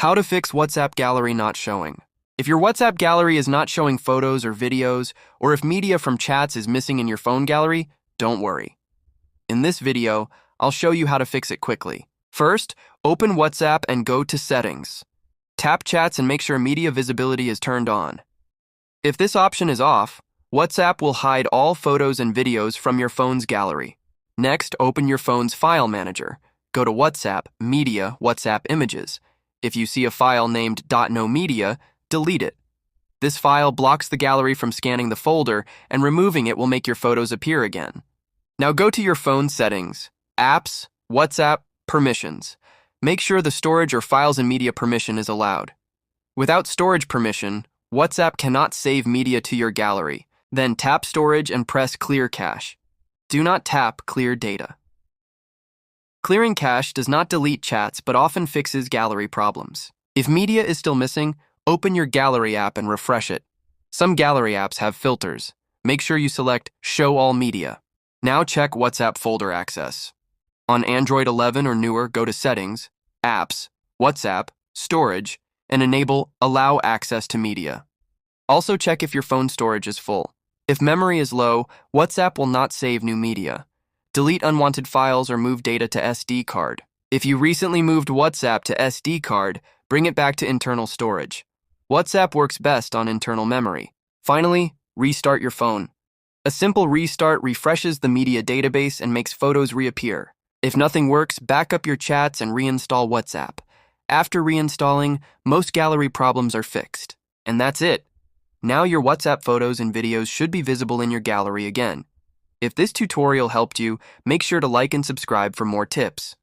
How to fix WhatsApp gallery not showing. If your WhatsApp gallery is not showing photos or videos, or if media from chats is missing in your phone gallery, don't worry. In this video, I'll show you how to fix it quickly. First, open WhatsApp and go to Settings. Tap Chats and make sure media visibility is turned on. If this option is off, WhatsApp will hide all photos and videos from your phone's gallery. Next, open your phone's file manager. Go to WhatsApp, Media, WhatsApp Images. If you see a file named .no media, delete it. This file blocks the gallery from scanning the folder, and removing it will make your photos appear again. Now go to your phone settings, Apps, WhatsApp, Permissions. Make sure the storage or files and media permission is allowed. Without storage permission, WhatsApp cannot save media to your gallery. Then tap Storage and press Clear Cache. Do not tap Clear Data. Clearing cache does not delete chats but often fixes gallery problems. If media is still missing, open your gallery app and refresh it. Some gallery apps have filters. Make sure you select Show All Media. Now check WhatsApp folder access. On Android 11 or newer, go to Settings, Apps, WhatsApp, Storage, and enable Allow Access to Media. Also check if your phone storage is full. If memory is low, WhatsApp will not save new media. Delete unwanted files or move data to SD card. If you recently moved WhatsApp to SD card, bring it back to internal storage. WhatsApp works best on internal memory. Finally, restart your phone. A simple restart refreshes the media database and makes photos reappear. If nothing works, back up your chats and reinstall WhatsApp. After reinstalling, most gallery problems are fixed. And that's it. Now your WhatsApp photos and videos should be visible in your gallery again. If this tutorial helped you, make sure to like and subscribe for more tips.